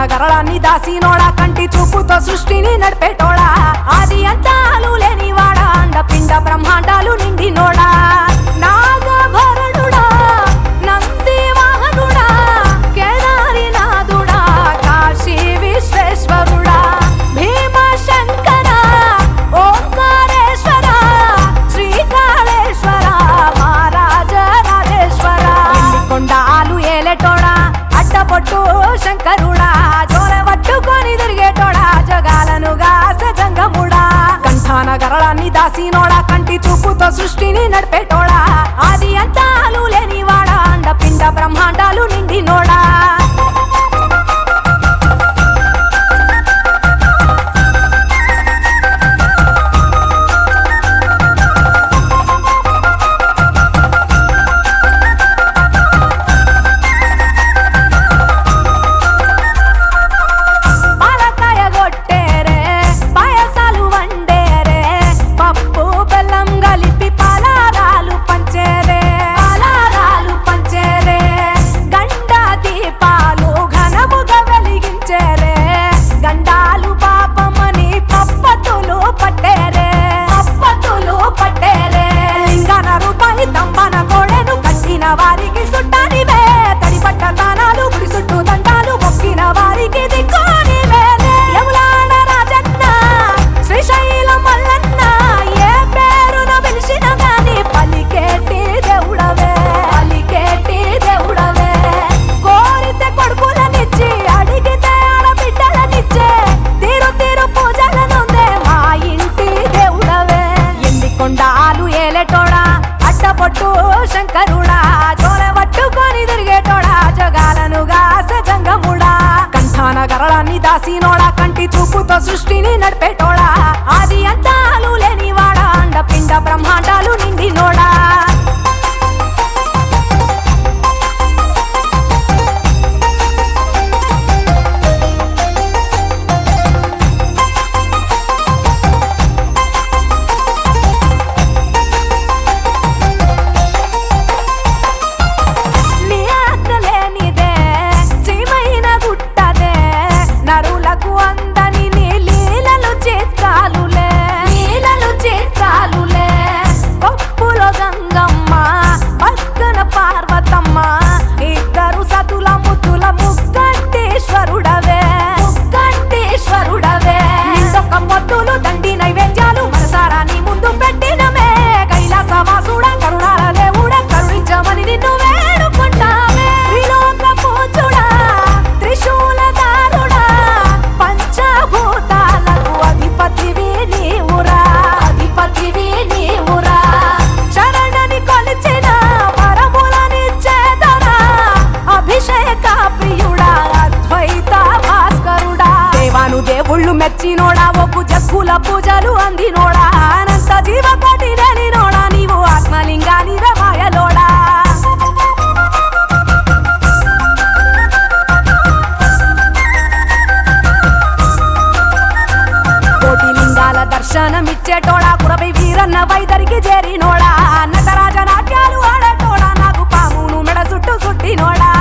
నగరాన్ని దాసినోడా కంటి చూపుతో సృష్టిని నడిపేటోడా ఆది అంతాలు లేనివాడా అండపిండ బ్రహ్మాండాలు నిండినోడా నాగభరణుడా నంది వాహనుడా కేదారి నాథుడా కాశీ విశ్వేశ్వరుడా భీమ శంకర ఓంకారేశ్వర శ్రీకాళేశ్వర మహారాజ రాజేశ్వర కొండాలు ఏలేటోడా అడ్డపొట్టు శంకరుడా జోల పట్టుకొని తిరిగేటోడా జగాలను గాసె జంగముడా కంఠానగరాన్ని దాసినోడా కంటి చూపుతో సృష్టిని నడిపేటోడా ఆది అంతాలు లేనివాడా అండపిండ బ్రహ్మాండాలు నిండినోడా వారికి సుట్టానివే తడిపట్ట తానాలు గుడి చుట్టూ దండాలు మొక్కిన వారికి దిక్కునివే యములాడ రాజన్న శ్రీశైలం మల్లన్న ఏ పేరున పిలిచిన గాని పలికేటి దేవుడవే కోరితే కొడుకులనిచ్చి అడిగితే ఆడబిడ్డలనిచ్చే తీరు తీరు పూజలనుందే మా ఇంటి దేవుడవే ఎన్ని కొండాలు ఏలేటోడా అడ్డపొట్టు శంకరుడా జోల పట్టుకొని తిరిగేటోడా జగాలను గాసె జంగముడా కంఠానగరాన్ని దాసినోడా కంటి చూపుతో సృష్టిని నడిపేటోడా ఆది అంతాలు లేనివాడా అండపిండ బ్రహ్మాండాలు నిండినోడా దేవుళ్ళు మెచ్చినోడా ఒప్పు జక్కుల పూజలు అందినోడా అనంత జీవకోటి రేనినోడా నీవు ఆత్మలింగాని మాయలోడా కోటి లింగాల దర్శనమిచ్చేటోడా కురవై వీరన్న వైదరికి చేరినోడా నటరాజ నాట్యాలు ఆడేటోడా నాకు పామును మెడ చుట్టూ చుట్టినోడా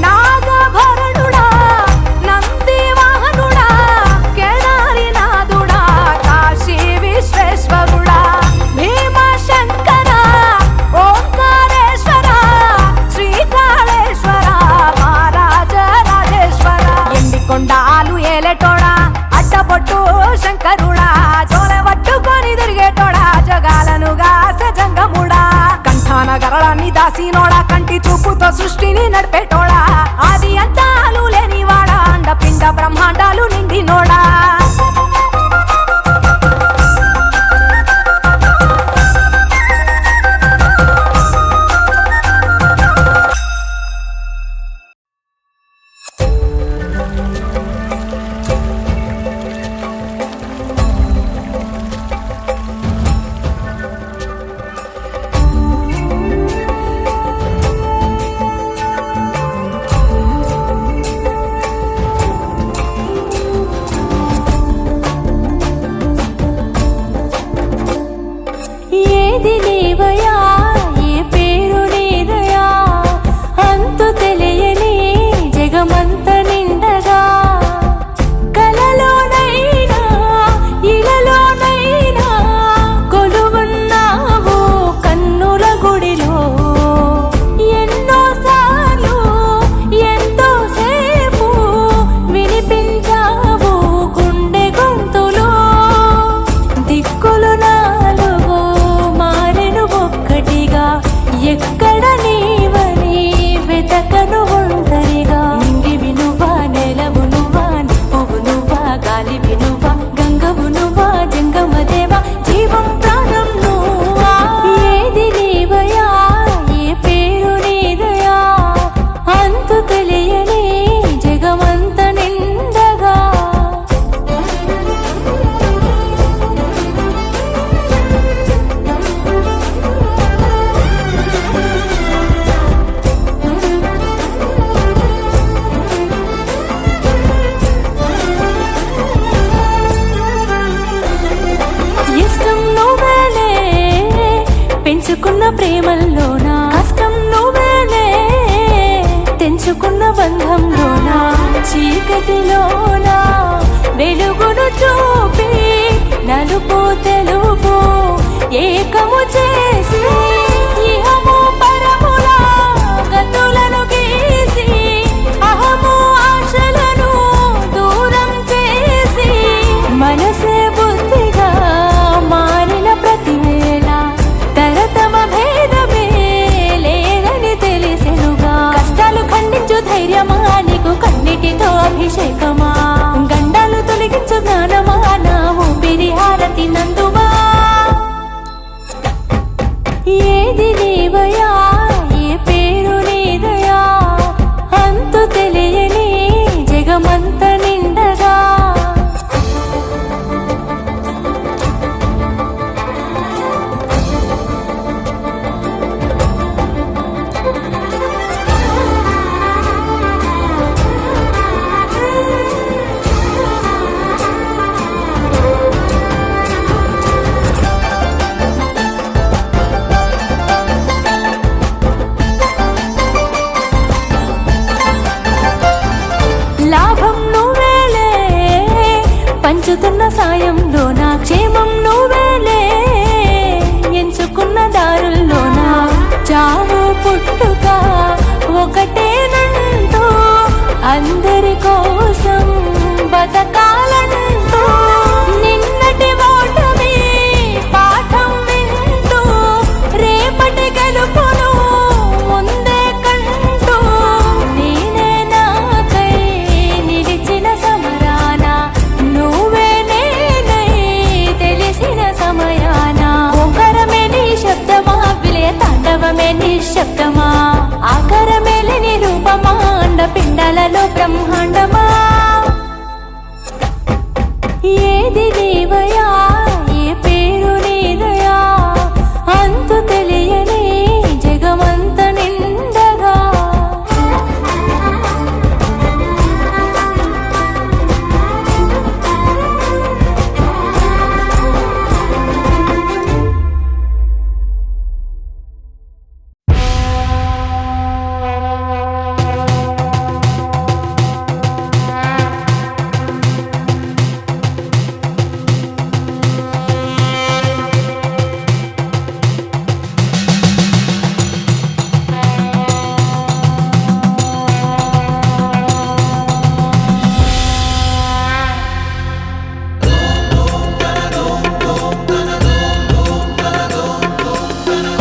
నాగభరణుడా నంది వాహనుడా కేదారి నాథుడా కాశీ విశ్వేశ్వరుడా భీమ శంకర ఓంకారేశ్వర శ్రీకాళేశ్వర మహారాజ రాజేశ్వర ఎండి కొండాలు ఏలేటోడా అడ్డపొట్టు శంకరుడా జోల పట్టుకొని తిరిగేటోడా జగాలను గాసె జంగముడా కంఠానగరాన్ని దాసినోడా కంటి చూపుతో సృష్టిని నడిపేటోడా ఆది అంతాలు లేనివాడా అండపిండ బ్రహ్మాండాలు నిండినోడా ప్రేమల్లోనా కష్టం నువ్వేలే తెంచుకున్న బంధంలోనా చీకటిలోనా వెలుగును చూపి నలుపు తెలుపు ఏకము చేసి ఇహము పరముల గతులను గీసి అహము ఆశలను దూరం చేసి మనసే బుద్ధిగా మారిన ప్రతివేళ తరతమ భేదమే లేదని తెలిసెనుగా కష్టాలు ఖండించు ధైర్యమా నీకు కన్నిటితో అభిషేకమా గండాలు తొలగించు జ్ఞానమా నా ఊపిరి హారతి నందువా ఏది నీవయా ఏ పేరు నీదయా అంతు తెలియని జగమంత నిండగా లాభం నువ్వేలే పంచుతున్న సాయంలో నా క్షేమం నువ్వేలే ఎంచుకున్న దారుల్లోనా చావు పుట్టుక ఒకటేనంటూ అందరి కోసం బతకాలంటూ నిన్నటి ఓటమి పాఠం వింటూ రేపటి గెలుపును ముందే కంటూ నేనే నాకై నిలిచిన సమరాన నువ్వే నేనై తెలిసిన సమయాన ఓంకారమే నీ శబ్దమా విలయ తాండవమే నిశ్శబ్దమా ఆకారమే లేని రూపమా అండ పిండాలలో బ్రహ్మాండమా ఏది నీవయా ఏ పేరు నీదయా అంతు తెలియని జగమంత నిండగా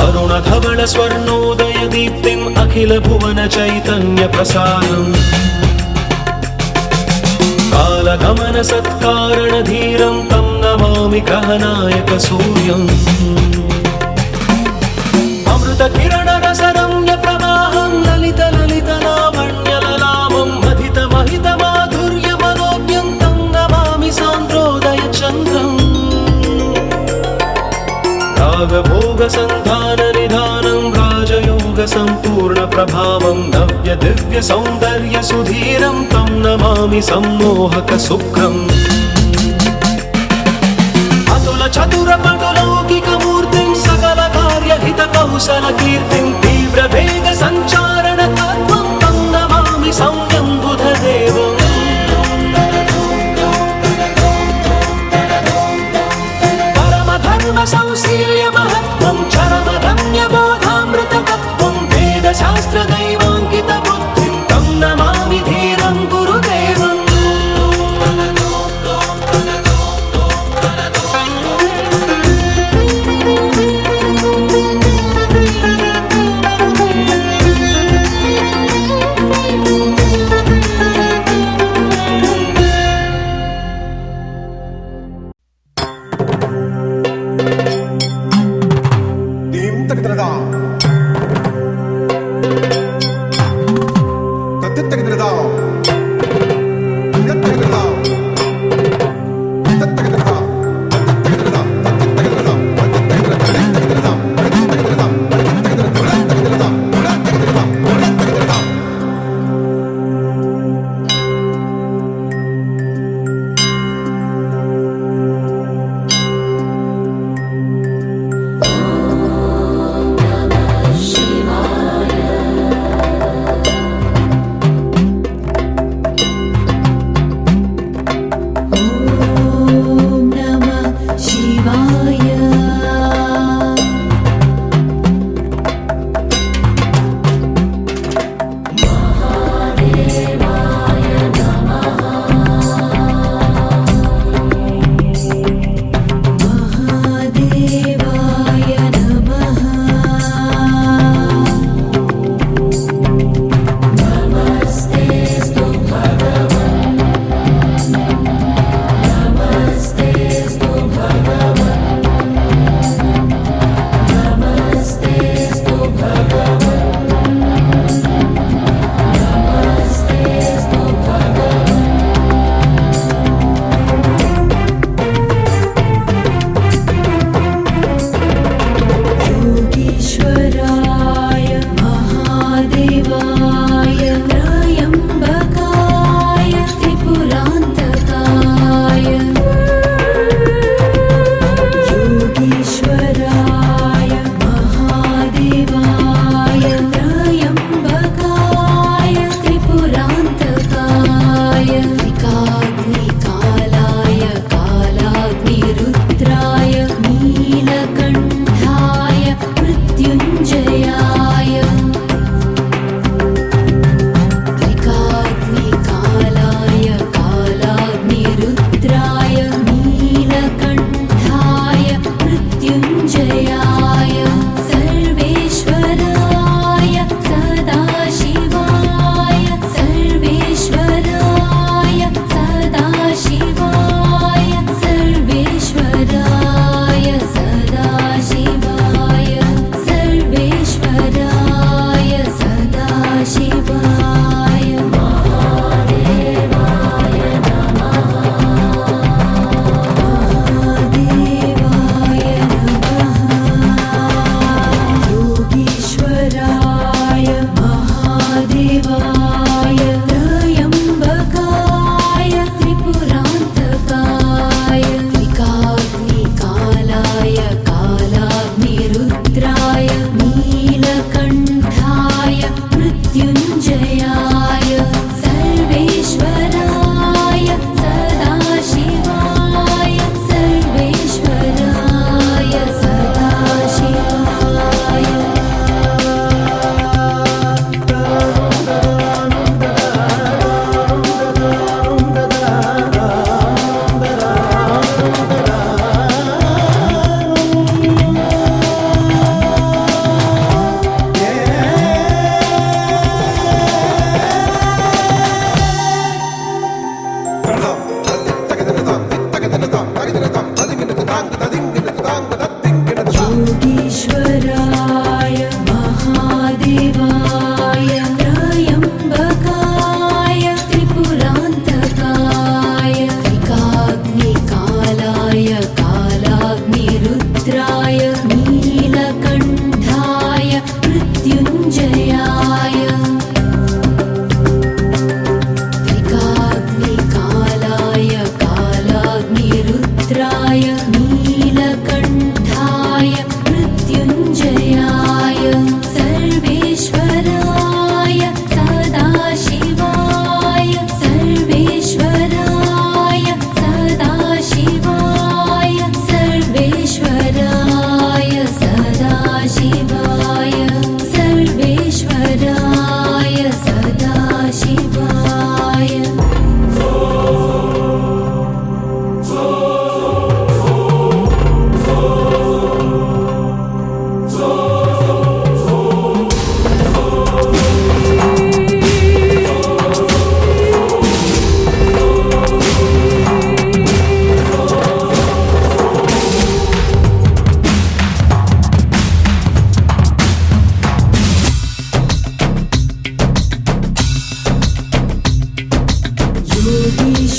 अरुणधवल स्वर्णोदय दीप्तिम् अखिल भुवन चैतन्य प्रसारम् कालगमन सत्कारण धीरं तं नमामि कहनायक सूर्यम् अमृत किरण रसरम्य प्रवाहं ललित ललित लावण्य ललामं महित महित माधुर्य मनोज्ञं तं नमामि सान्द्रोदय चन्द्रम् रागभोग सन्धान निधानं राजयोग सम्पूर्ण प्रभावं नव्य दिव्य सौन्दर्य सुधीरं तं नमामि सम्मोहक सुखम् अतुल चतुर पटुलौकिक मूर्तिं सकल कार्य हित कौशल कीर्तिं तीव्र वेग सञ्चारण तत्त्वं तं नमामि सौम्यं बुधदेवम् संशील्य महत्त्वं चरमरम्य बोधामृततत्त्वं वेदशास्त्र दैवाङ्कित बुद्धिं तं नमामि धीरं गुरुदेवम्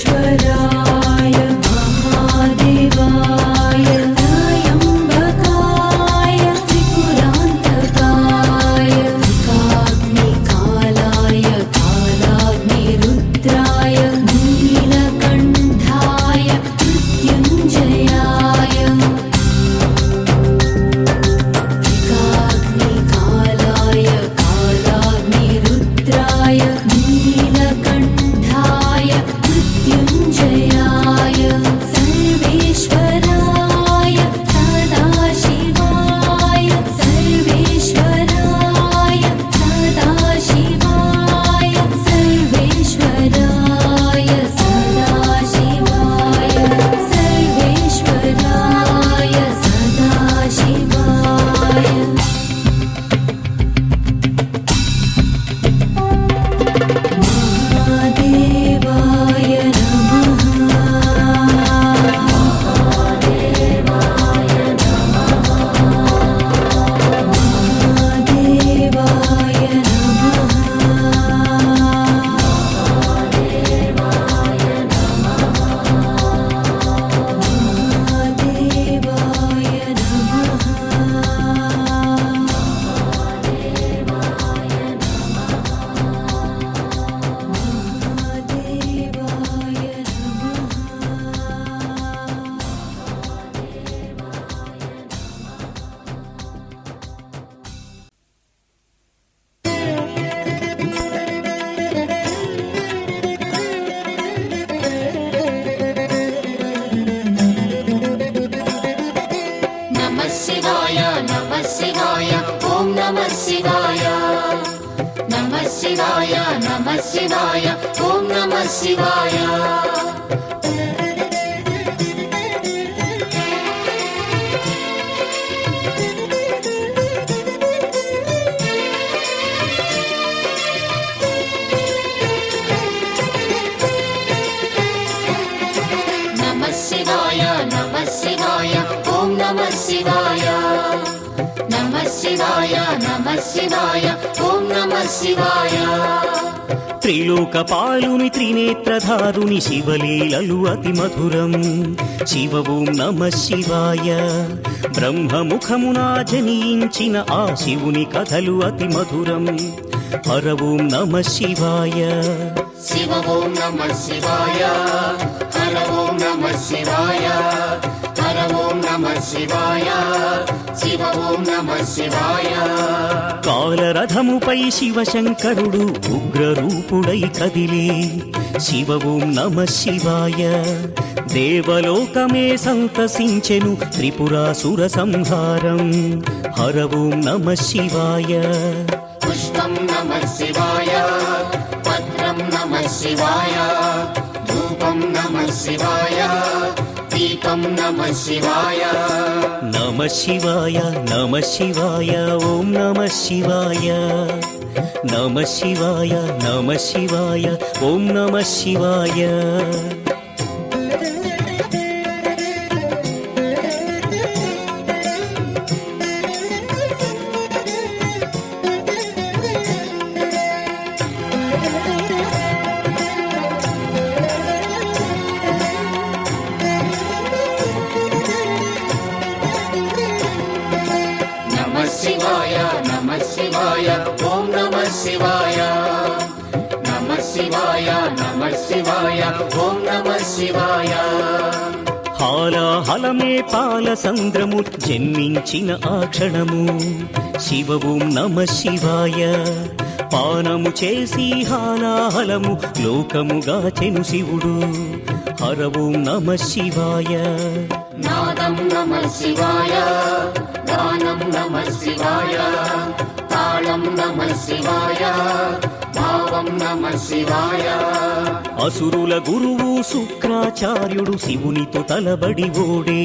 सर्वेश्वराय महादेवाय त्रयम्बकाय त्रिपुरान्तकाय त्रिकाग्निकालाय कालाग्निरुद्राय नीलकण्ठाय मृत्युञ्जयाय त्रिकाग्निकालाय कालाग्निरुद्राय नीलकण्ठाय मृत्युञ्जयाय सर्वेश्वराय सदाशिवाय सर्वेश्वराय सदाशिवाय सर्वेश्वराय सदाशिवाय सर्वेश्वराय सदाशिवाय महादेवाय नमः शिवाय ॐ नमः शिवाय नमः शिवाय ॐ नमः शिवाय नमः शिवाय ॐ नमः शिवाय नमः शिवाय ॐ नमः शिवाय త్రిలోకపాలుని త్రినేత్రధారుని శివలీలలు అతి మధురం శివ ఓం నమః శివాయ బ్రహ్మముఖమున జనించిన ఆ శివుని కథలు అతి మధురం హర ఓం నమః శివాయ शिव ॐ नमः शिवाय हर ॐ नमः शिवाय हर ॐ नमः शिवाय शिव ॐ नमः शिवाय కాలరథముపై శివశంకరుడు ఉగ్రరూపుడై కదిలే శివ ఓం నమః శివాయ దేవలోకమే సంతసించెను త్రిపురాసుర సంహారం హర ఓం నమః శివాయ पुष्पं नमः शिवाय पत्रं नमः शिवाय धूपं नमः शिवाय दीपं नमः शिवाय నమః శివాయ నమః శివాయ ఓం నమః శివాయ నమః శివాయ నమః శివాయ ఓం నమః శివాయ नमः शिवाय ॐ नमः शिवाय नमः शिवाय ॐ नमः शिवाय హాలాహలమే పాల సంద్రము జన్మించిన ఆ క్షణము శివ ఓం నమః శివాయ పానము చేసి హాలాహలము లోకముగాచెను శివుడు హర ఓం నమః శివాయ नादं नमः शिवाय गानं नमः शिवाय तालं नमः शिवाय भावं नमः शिवाय అసురుల గురువు శుక్రాచార్యుడు శివునితో తలబడి ఓడే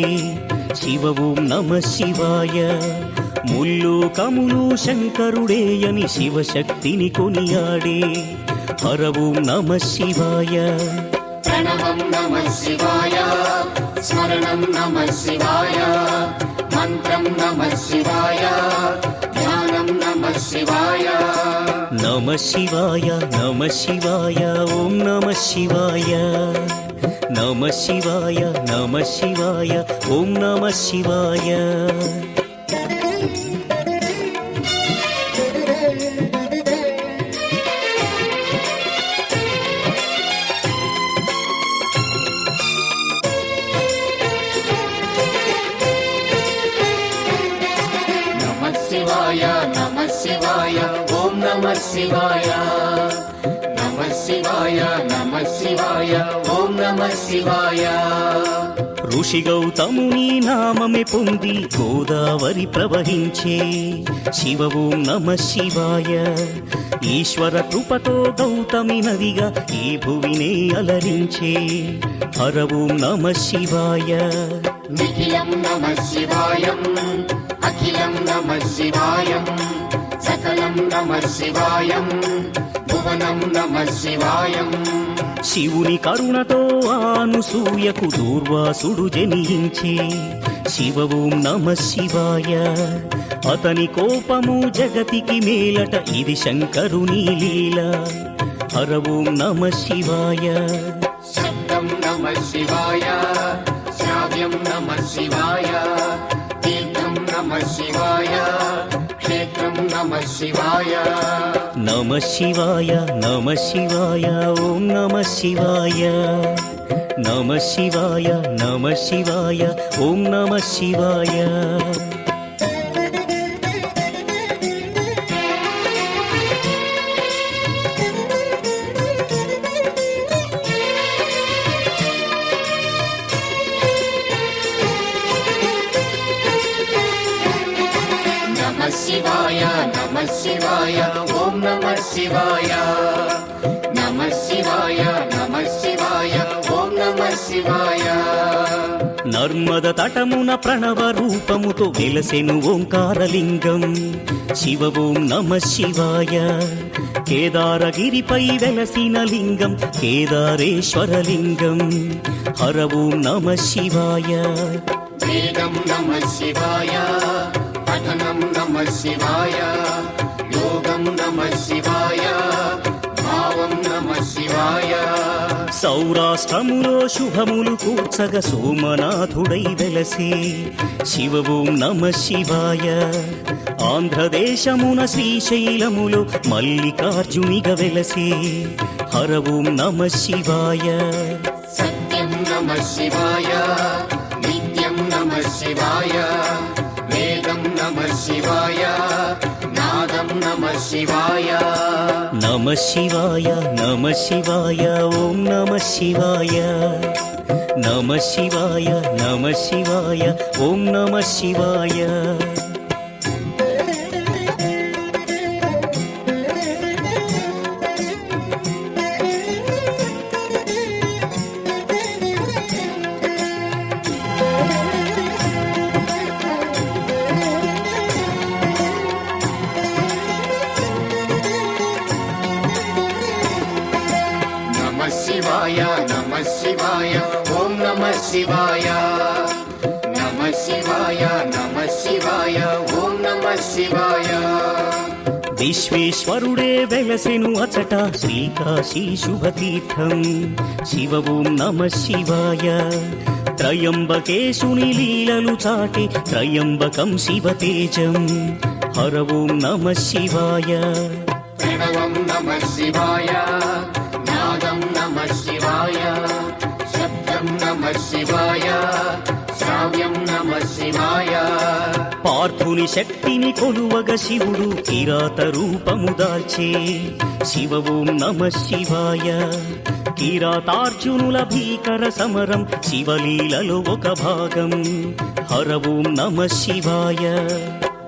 శివ ఓం నమః శివాయ ముల్లోకములు శంకరుడే అని శివశక్తిని కొనియాడే హర ఓం నమః శివాయ प्रणवं नमः शिवाय स्मरणं नमः शिवाय मन्त्रं नमः शिवाय ध्यानं नमः शिवाय నమః శివాయ నమః శివాయ ఓం నమః శివాయ నమ శివాయ నమ శివాయ ఓం నమ శివాయ నమ శివాయ ఓం నమ శివాయ నమ శివాయ ఓం నమ శివాయ ఋషి గౌతముని నామమే పొంది గోదావరి ప్రవహించే శివ ఓం నమ శివాయ ఈశ్వర కృపతో గౌతమి నదిగా ఈ భువినే అలరించే హర ఓం నమ శివాయ నిఖిలం నమ శివాయం అఖిలం నమ శివాయం సకలం నమ శివాయం భువనం నమ శివాయం శివుని కరుణతో అనసూయకు దూర్వాసుడు జనించే శివ ఓం నమ శివాయ అతని కోపము జగతికి మేలట ఇది శంకరుని లీల హర ఓం నమ శివాయ శబ్దం నమ శివాయ శ్రావ్యం నమ శివాయ తీర్థం నమ శివాయ క్షేత్రం నమ శివాయ నమ శివాయ నమ శివాయ ఓం నమ శివాయ నమ శివాయ నమ శివాయ ఓం నమ శివాయ నమ శివాయ ఓం నమ శివాయ నమ శివాయ ఓం నమ శివాయ నర్మద తటమున ప్రణవ రూపముతో వెలసెను ఓంకారలింగం శివ ఓం నమ శివాయ కేదారగిరిపై వెలసిన లింగం కేదారేశ్వరలింగం హర ఓం నమ శివాయ వేదం నమ శివాయ పఠనం నమ శివాయ యోగం నమ శివాయ భావం నమ శివాయ సౌరాష్ట్రములో శుభములు కూర్చగ సోమనాథుడై వెలసే శివ ఓం నమ శివాయ ఆంధ్రదేశమున శ్రీశైలములో మల్లికార్జునిగా వెలసే హర ఓం నమ శివాయ సత్యం నమ శివాయ నిత్యం నమ శివాయ వేదం నమ శివాయ నాదం నమ శివాయ నమ శివాయ నమ శివాయ ఓం నమ శివాయ నమ శివాయ నమ శివాయ ఓం నమ శివాయ నమ శివాయ ఓం నమ శివాయ నమ శివాయ ఓం నమ శివాయ విశ్వేశ్వరుడే వెలసెను అచట శ్రీకాశీ శుభతీర్థం శివ ఓం నమ శివాయ త్రయంబకేశుని లీలలు చాటి త్రయంబకం శివతేజం హర ఓం నమ శివాయ ప్రణవం నమ శివాయ నాదం నమ శివాయ శబ్దం నమ శివాయ శ్రావ్యం నమ శివాయ పార్థుని శక్తిని కొలువగ శివుడు కిరాత రూపము దాల్చే శివ ఓం నమ శివాయ కిరాతార్జునుల భీకర సమరం శివలీలలో ఒక భాగం హర ఓం నమ శివాయ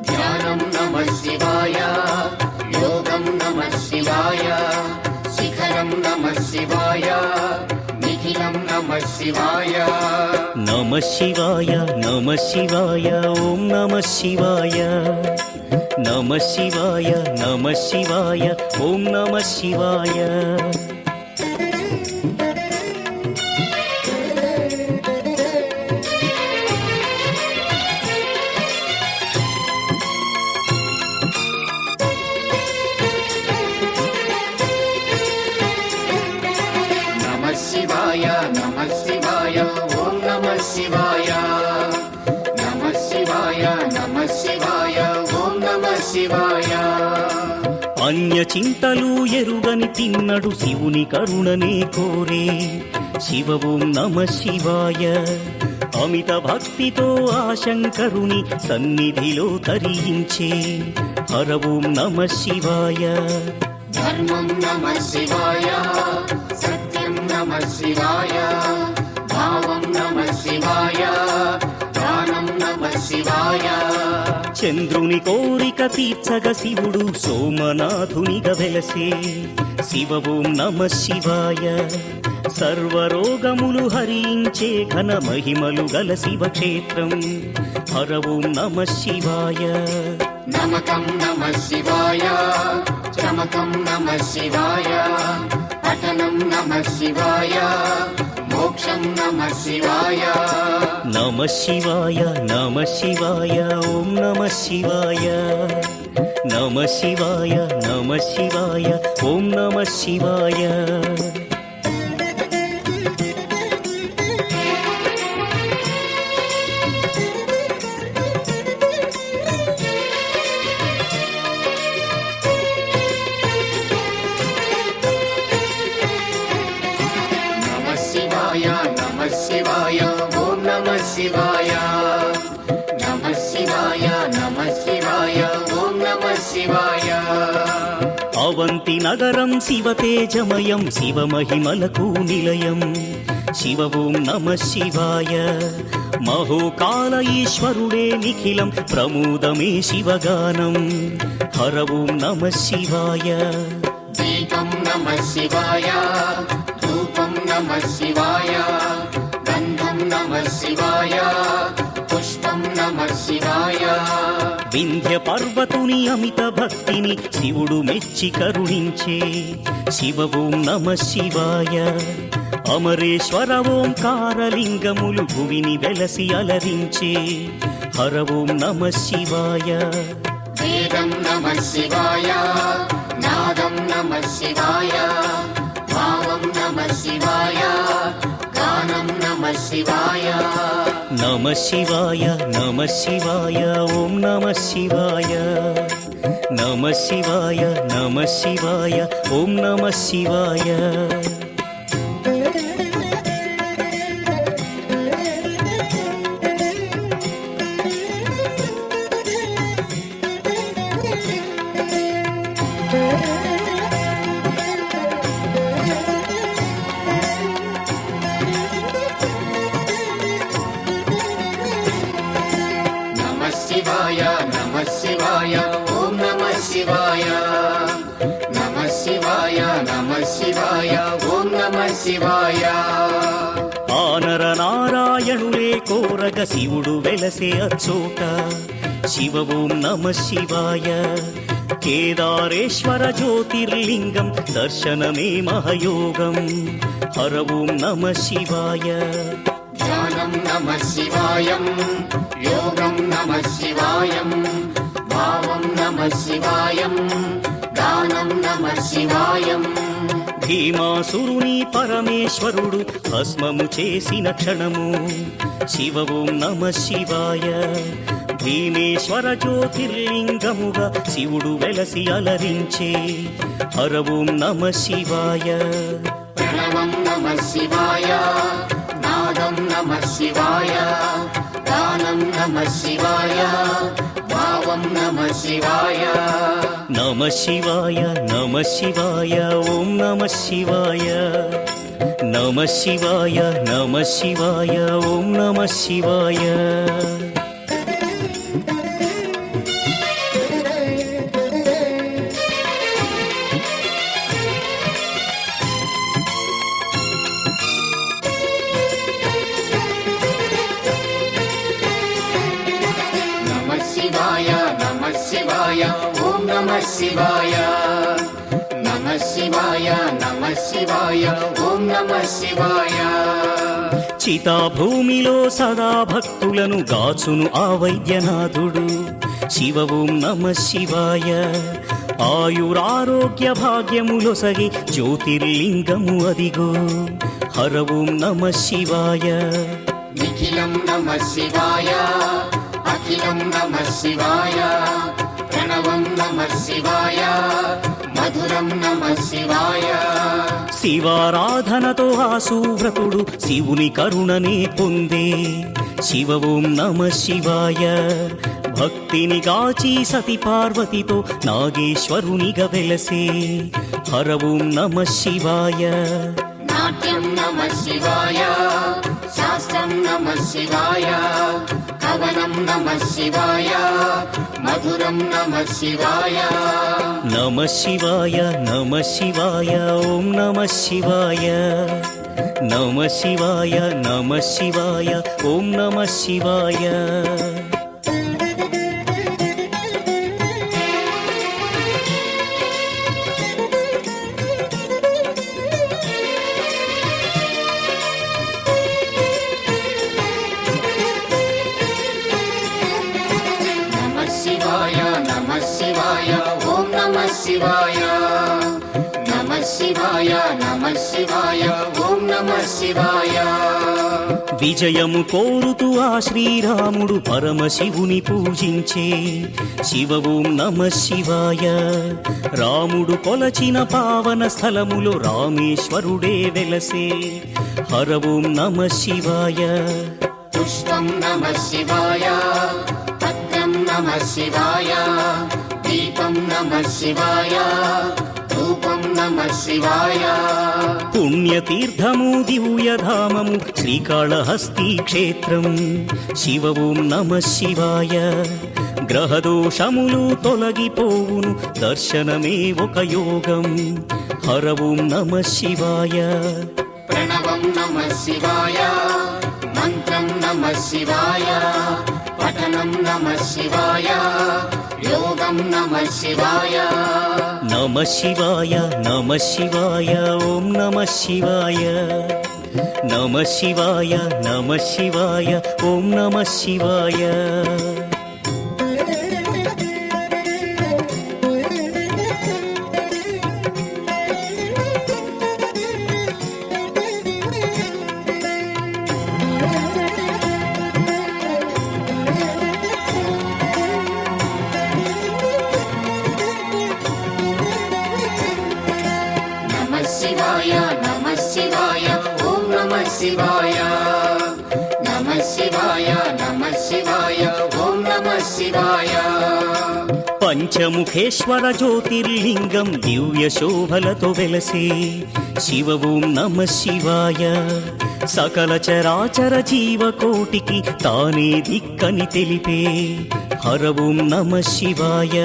ధ్యానం నమ శివాయ యోగం నమ శివాయ శిఖరం నమ శివాయ నిఖిలం నమ శివాయ నమ శివాయ నమ శివాయ ఓం నమ శివాయ నమ శివాయ నమ శివాయ ఓం నమ శివాయ శివాయ నమః శివాయ ఓం నమః శివాయ నమః శివాయ నమః శివాయ ఓం నమః శివాయ అన్య చింతలు ఎరుగని తిన్నడు శివుని కరుణనే కోరే శివ ఓం నమ శివాయ అమిత భక్తితో ఆ శంకరుని సన్నిధిలో తరించే హర ఓం నమ శివాయ ధర్మం నమః శివాయ సత్యం నమః శివాయ భావం నమః శివాయ దానం నమః శివాయ చంద్రుని కోరిక తీర్చగ శివుడు సోమనాథునిగా వెలసే శివ ఓం నమ శివాయ సర్వరోగములు హరించే ఘన మహిమలు గల శివక్షేత్రం హర ఓం నమ శివాయ నమకం నమః శివాయ చమకం నమః శివాయ పఠనం నమః శివాయ మోక్షం నమః శివాయ నమ శివాయ నమ శివాయ ఓం నమ శివాయ నమ శివాయ నమ శివాయ ఓం నమ శివాయ నమః శివాయ నమః శివాయ ఓం నమః శివాయ నమః శివాయ నమః శివాయ ఓం నమః శివాయ అవంతి నగరం శివ తేజమయం శివ మహిమలకు నిలయం శివ ఓం నమ శివాయ మహోకాల ఈశ్వరుడే నిఖిలం ప్రమోదమే శివగానం హర ఓం నమ శివాయ దీపం నమః శివాయ ధూపం నమః శివాయ గంధం నమః శివాయ పుష్పం నమః శివాయ వింధ్య పర్వతుని అమిత భక్తిని శివుడు మెచ్చి కరుణించే శివ ఓం నమ శివాయ అమరేశ్వర ఓంకారలింగములు భువిని వెలసి అలరించే హర ఓం నమ శివాయ వేదం నమః శివాయ నాదం నమః శివాయ భావం నమః శివాయ గానం నమః శివాయ నమ శివాయ నమ శివాయ ఓం నమ శివాయ నమ శివాయ నమ శివాయ ఓం నమ శివాయ నమః శివాయ నమః శివాయ ఓం నమః శివాయ నమః శివాయ నమః శివాయ ఓం నమః శివాయ ఆనర నారాయణులే కోరగ శివుడు వెలసే అచ్చోట శివ ఓం నమ శివాయ కేదారేశ్వర జ్యోతిర్లింగం దర్శనమే మహయోగం హర ఓం నమ శివాయ ధ్యానం నమః శివాయం యోగం నమః శివాయం భావం నమః శివాయం దానం నమః శివాయం భీమాసురుని పరమేశ్వరుడు భస్మము చేసిన క్షణము శివ ఓం నమ శివాయ భీమేశ్వర జ్యోతిర్లింగముగా శివుడు వెలసి అలరించే హర ఓం నమ శివాయ ప్రణవం నమః శివాయ నాదం నమః శివాయ గానం నమః శివాయ భావం నమః శివాయ నమ శివాయ నమ శివాయ ఓం నమ శివాయ నమ శివాయ నమ శివాయ ఓం నమ శివాయ నమః శివాయ నమః శివాయ ఓం నమః శివాయ నమః శివాయ నమః శివాయ ఓం నమః శివాయ చితాభూమిలో సదా భక్తులను గాచును ఆ వైద్యనాథుడు శివ ఓం నమ శివాయ ఆయురారోగ్య భాగ్యములొసగి జ్యోతిర్లింగము అదిగో హర ఓం నమః శివాయ నిఖిలం నమః శివాయ అఖిలం నమః శివాయ ప్రణవం నమః శివాయ మధురం నమః శివాయ శివారాధనతో ఆ సువ్రతుడు శివుని కరుణనే పొందే శివ ఓం నమః శివాయ భక్తిని గాచి సతి పార్వతితో నాగేశ్వరునిగా వెలసే హర ఓం నమః శివాయ నాట్యం నమః శివాయ శాస్త్రం నమః శివాయ కవనం నమః శివాయ మధురం నమః శివాయ నమః శివాయ నమః శివాయ ఓం నమః శివాయ నమః శివాయ నమః శివాయ ఓం నమః శివాయ నమః శివాయ నమః శివాయ ఓం నమః శివాయ నమః శివాయ నమః శివాయ ఓం నమః శివాయ విజయము కోరుతూ ఆ శ్రీరాముడు పరమశివుని పూజించే శివ ఓం నమః శివాయ రాముడు కొలచిన పావన స్థలములో రామేశ్వరుడే వెలసే హర ఓం నమః శివాయ పుష్పం నమః శివాయ పత్రం నమః శివాయ దీపం నమః శివాయ ధూపం నమః శివాయ పుణ్యతీర్థము దివ్యధామము శ్రీకాళహస్తి క్షేత్రం శివ ఓం నమః శివాయ గ్రహదోషములు తొలగిపోవును దర్శనమే ఒక యోగం హర ఓం నమః శివాయ ప్రణవం నమః శివాయ మంత్రం నమః శివాయ పఠనం నమః శివాయ యోగం నమః శివాయ నమః శివాయ నమః శివాయ ఓం నమః శివాయ నమః శివాయ నమః శివాయ ఓం నమః శివాయ నమః శివాయ నమః శివాయ ఓం నమః శివాయ నమః శివాయ నమః శివాయ ఓం నమః శివాయ పంచముఖేశ్వర జ్యోతిర్లింగం దివ్య శోభలతో వెలసే శివ ఓం నమః శివాయ సకల చరాచర జీవకోటికి తానే దిక్కని తెలిపే హర ఓం నమః శివాయ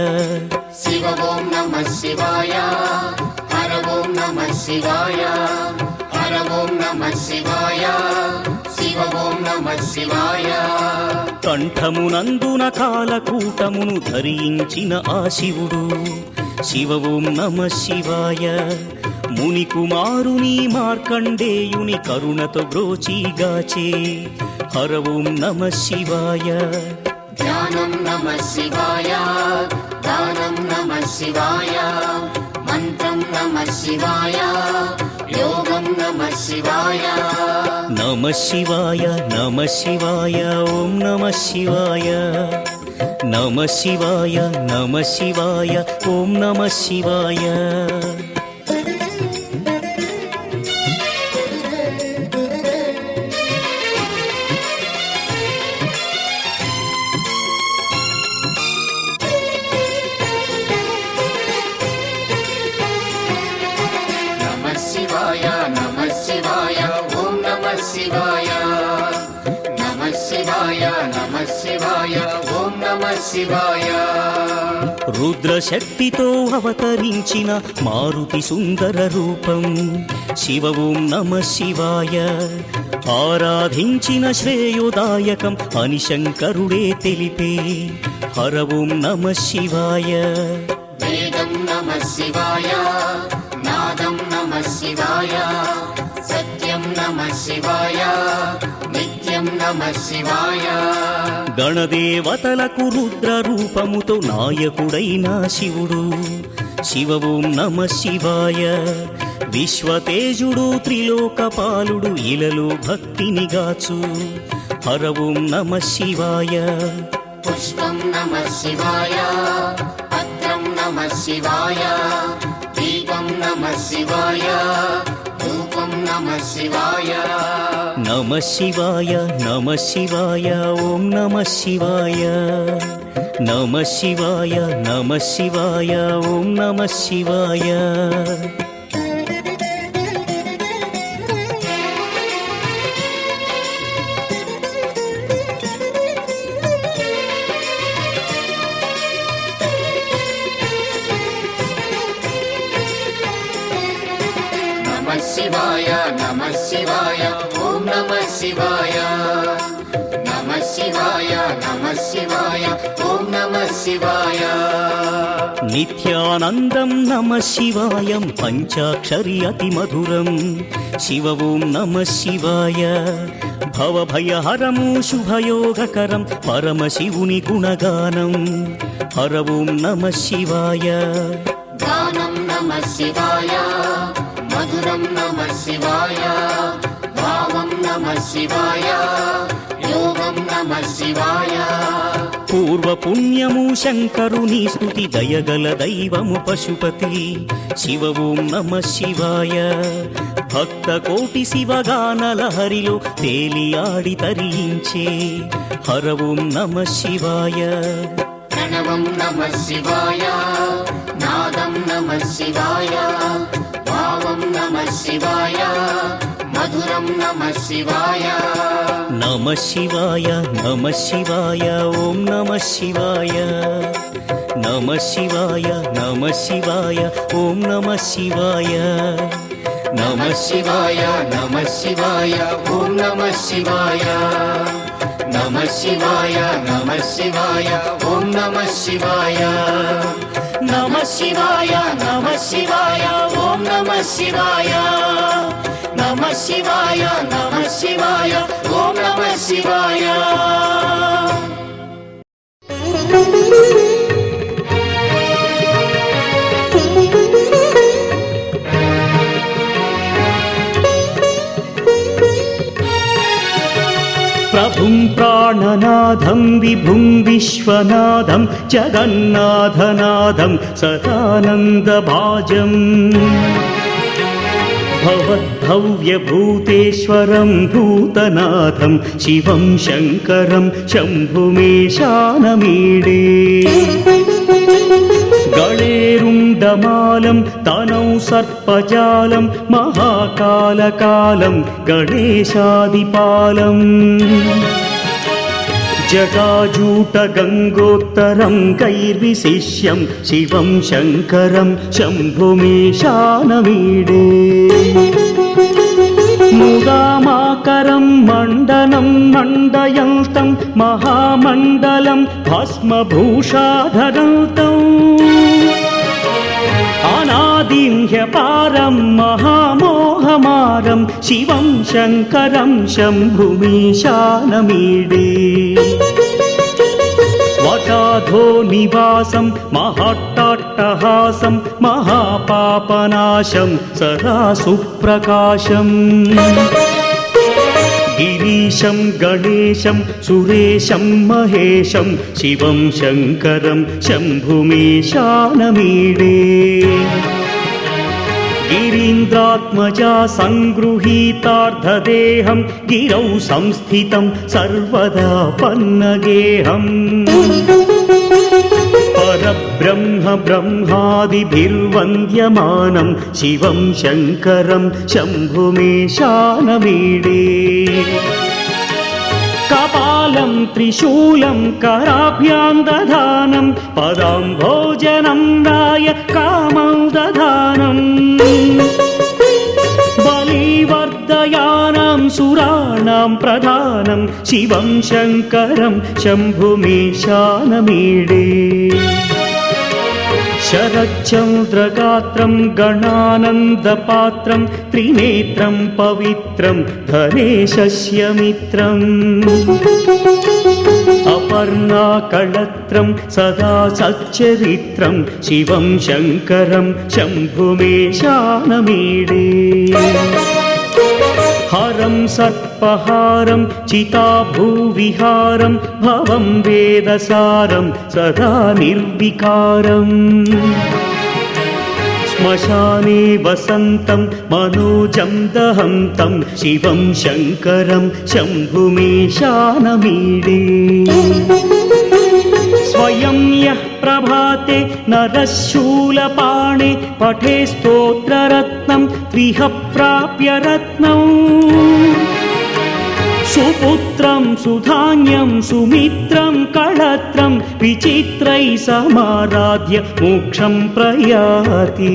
శివ ఓం నమః శివాయ హర ఓం నమః శివాయ హర ఓం నమః శివాయ శివ ఓం నమః శివాయ కంఠమునందున కాలకూటమును ధరించిన ఆ శివుడు శివ ఓం నమః శివాయ ముని కుమారుని మార్కండేయుని కరుణతో బ్రోచిగాచే హర ఓం నమః శివాయ ధ్యానం నమః శివాయ దానం నమః శివాయ మంత్రం నమః శివాయ యోగం నమః శివాయ నమః శివాయ నమః శివాయ ఓం నమః శివాయ నమః శివాయ నమః శివాయ ఓం నమః శివాయ నమః శివాయ నమః శివాయ ఓం నమః శివాయ నమః శివాయ నమః శివాయ ఓం నమః శివాయ రుద్రశక్తితో అవతరించిన మారుతి సుందర రూపం శివ ఓం నమః శివాయ ఆరాధించిన శ్రేయోదాయకం అని శంకరుడే తెలిపే హర ఓం నమః శివాయ వేదం నమః శివాయ నాదం నమః శివాయ సత్యం నమః శివాయ నిత్యం నమః శివాయ గణదేవతలకు రుద్ర రూపముతో నాయకుడైన శివుడు శివ ఓం నమః శివాయ విశ్వతేజుడు త్రిలోకపాలుడు ఇలలో భక్తిని గాచు హర ఓం నమః శివాయ పుష్పం నమః శివాయ పత్రం నమః శివాయ దీపం నమః శివాయ ధూపం నమః శివాయ నమః శివాయ నమః శివాయ ఓం నమః శివాయ నమః శివాయ నమః శివాయ ఓం నమః శివాయ నమః శివాయ నమః శివాయ ఓం నమః శివాయ నమః శివాయ నమః శివాయ ఓం నమః శివాయ నిత్యానందం నమః శివాయం పంచాక్షరి అతి మధురం శివ ఓం నమః శివాయ భవభయహరము శుభయోగకరం పరమశివుని గుణగానం హర ఓం నమః శివాయ గానం నమః శివాయ మధురం నమః శివాయ భావం నమః శివాయ యోగం నమః శివాయ పూర్వపుణ్యము శంకరుని స్తుతి దయగల దైవము పశుపతి శివ ఓం నమః శివాయ భక్త కోటి శివగానల హరిలో తేలియాడి తరించే హర ఓం నమః శివాయ ప్రణవం నమః శివాయ నాదం నమః శివాయ భావం నమః శివాయ మధురం నమః శివాయ నమః శివాయ నమః శివాయ ఓం నమః శివాయ నమః శివాయ నమః శివాయ ఓం నమః శివాయ నమః శివాయ నమః శివాయ ఓం నమః శివాయ నమః శివాయ నమః శివాయ ఓం నమః శివాయ నమః శివాయ నమః శివాయ ఓం నమః శివాయ నమః శివాయ నమః శివాయ ఓం నమః శివాయ ప్రభుం ప్రాణనాథం విభుం విశ్వనాథం జగన్నాథనాథం సదానందభాజం భవద్భవ్యభూతేశ్వరం భూతనాథం శివం శంకరం శంభుమేశానమీడే గళేరుండమాలం తనౌ సర్పజాలం మహాకాలకాలం గణేశాదిపాలం జటాజూటగంగోత్తరం కైర్విశిష్యం శివం శంకరం శంభుమేశానమీడే ముదామాకరం మండనం మండయంతం మహామండలం భస్మభూషాధరంతం అనాదిం హ్యపారం మహామోహమారం శివం శంకరం శంభుమీశానమీడే వటాధో నివాసం మహట్టాట్టహాసం మహాపాపనాశం సదా సుప్రకాశం గిరీశం గణేశం సురేశం మహేశం శివం శంకరం శంభుమేశానమీడే గిరీంద్రాత్మజా సంగృహీతార్ధదేహం గిరౌ సంస్థితం సర్వదా పన్నగేహం పరబ్రహ్మ బ్రహ్మాదిభిర్వంద్యమానం శివం శంకరం శంభుమేశానమీడే కపాలం త్రిశూలం కరాభ్యాం దధానం పదాంభోజనం రాయ కామం దధానం బలివర్ధయానాం సురాణాం ప్రధానం శివం శంకరం శంభుమేశానమీడే శరచంద్రగాత్రం గణానందపాత్రం త్రినేత్రం పవిత్రం ధనేశస్య మిత్రం కర్ణాకళత్రం సదా సచ్చరిత్రం శివం శంకరం శంభుమేశానమీడే హరం సర్పహారం చితాభూవిహారం భవం వేదసారం సదా నిర్వికారం శ్మశానే వసంతం మనోజం దహంతం శివం శంకరం శంభుమేశానమీడే స్వయం యః ప్రభాతే నరశూలపాణే పఠే స్తోత్రరత్నం త్విహ ప్రాప్య రత్నం సుపుత్రం సుధాన్యం సుమిత్రం కళత్రం విచిత్రై సమారాధ్య మోక్షం ప్రయాతి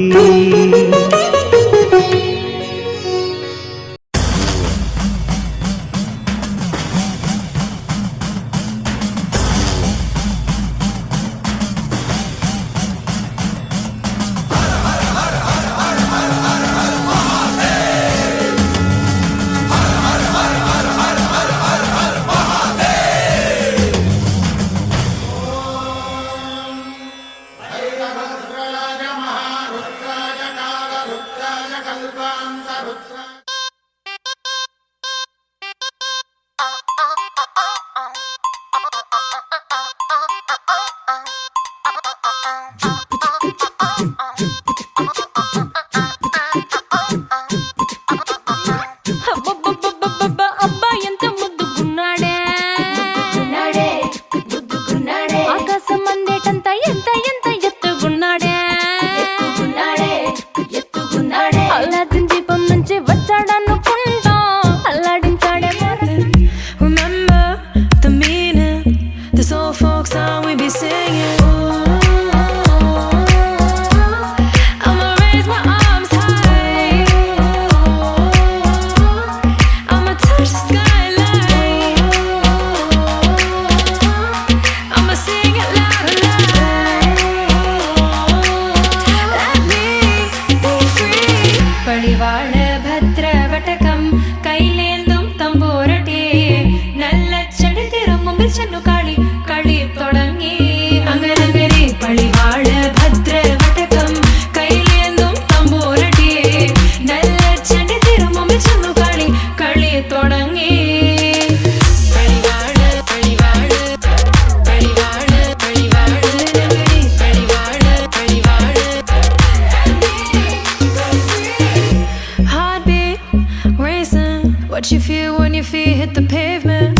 What you feel when your feet hit the pavement.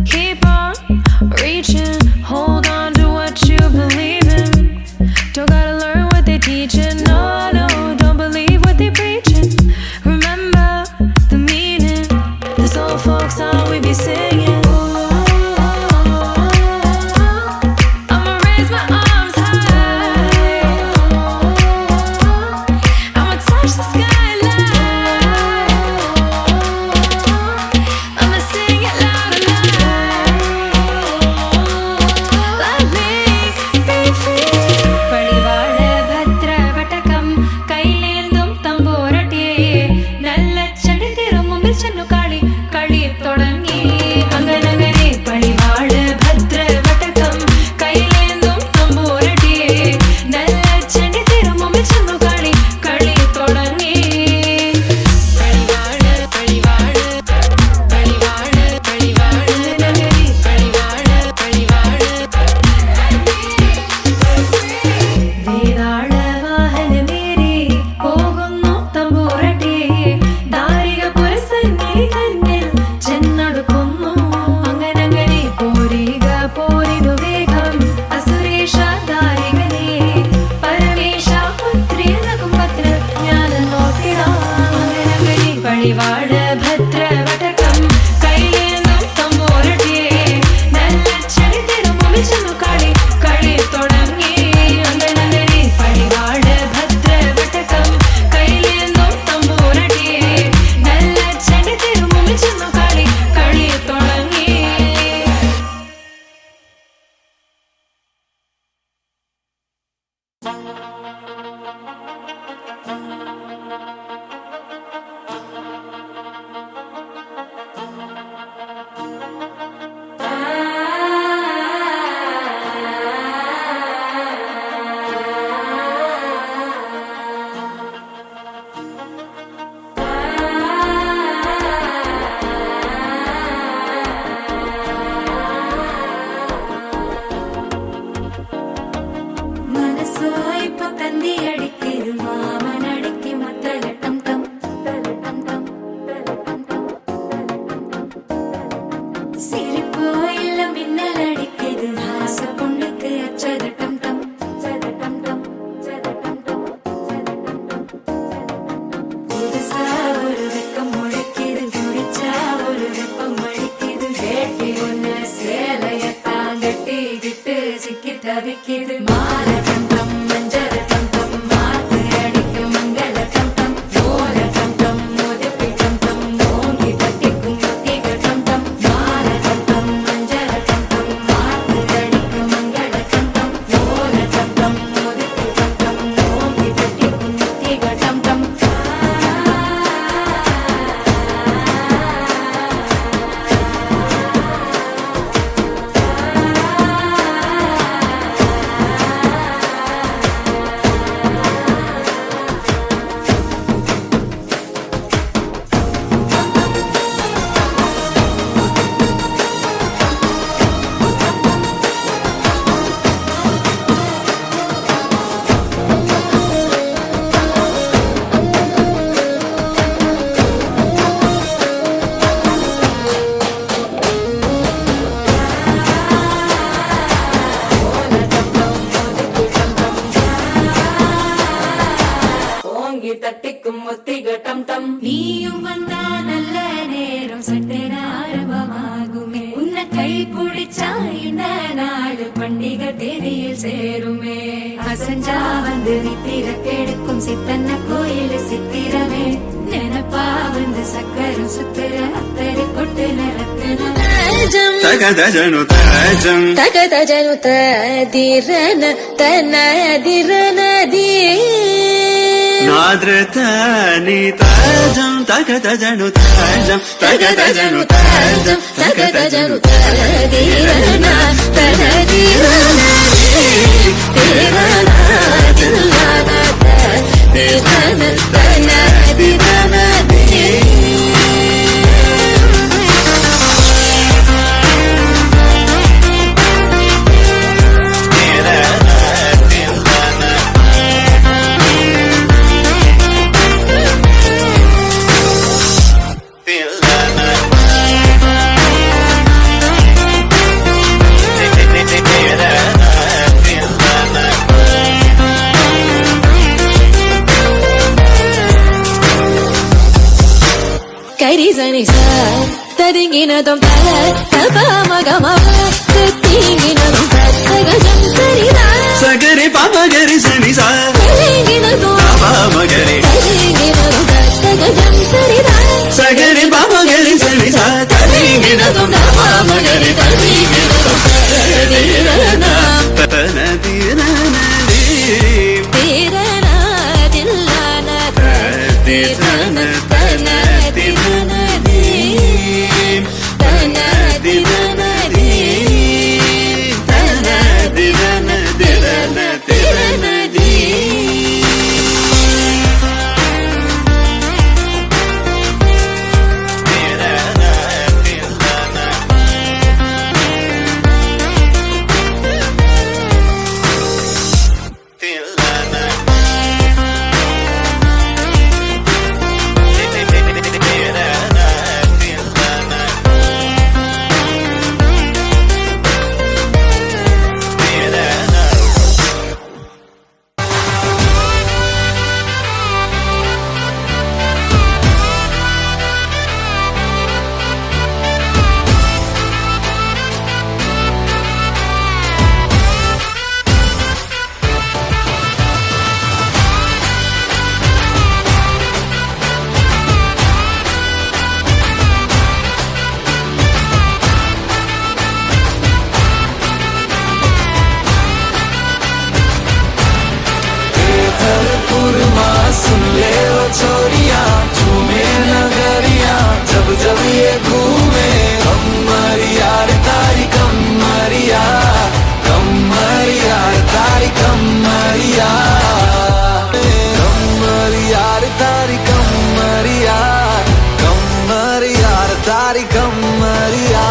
Keep on reaching, hold on to what you believe in. Don't gotta learn what they teaching, no, no, don't believe what they preaching. Remember the meaning, this old folk song we be singing. I'ma raise my arms high, I'ma touch the skyline. Chennu కాళి కళి తొడంగి అంగ அடிக்குது மாற டம் டம் மஞ்சள் டம் டம் மாத்து அடிக்கும் மங்கள டம் டம் ஓல டம் டம் முதுப்பி டம் டம் ஓங்கி தட்டிக்கும் முத்திக டம் டம் மாற டம் டம் மஞ்சள் டம் டம் மாத்து அடிக்கும் மங்கள டம் டம் ஓல டம் டம் முதுப்பி டம் டம் ஓங்கி தட்டிக்கும் முத்திக டம் டம் ஓங்கி தட்டிக்கும் முத்திக டம் டம் நீயும் வந்தா நல்ல நேரம் சட்டென ஆரம்பமாகுமே உன்னை கை பிடிச்சா இந்த நாடு பண்டிகை தேதியில் சேருமே அசஞ்சா வந்து நித்திர கெடுக்கும் சித்தன்ன கோயில் சித்திரமே நினப்பா வந்து சக்கரம் சுத்துற அத்தரு கொட்டு நிறத்துன தகதஜனு தஜம் తగదజను తదిరన తనదిరనది నాద్రతని తజం తగదజను తజం తగదజను తజం తగదజను తదిరన తనదిరనది తిరన తిల్లన తిరన తనదిరనది కరిజని స తదింగినదం తల తపమగమవ తతింగినదం తగజం తరిదా సగరి పాపగరి సని సా తదింగినదం పాపగరి తదింగినదం తగజం తరిదా సగరి పాపగరి సని సా తదింగినదం పాపగరి తదింగినదం తదిరన తనదిరనది తిరన తిల్లన తిరన తనదిరనది తనదిరనది తనదిరనది सुन ले ओ छोरिया झूमे नगरिया जब जब ये घूमे कमरिया रे तारी कमरिया कमरिया रे तारी कमरिया कमरिया रे तारी कमरिया कमरिया रे तारी कमरिया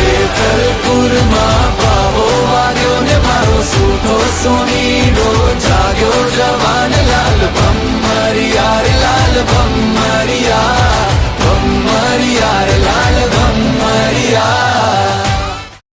ए थर पुरमा पावो वाग्यो ने मारो सूठो सोनी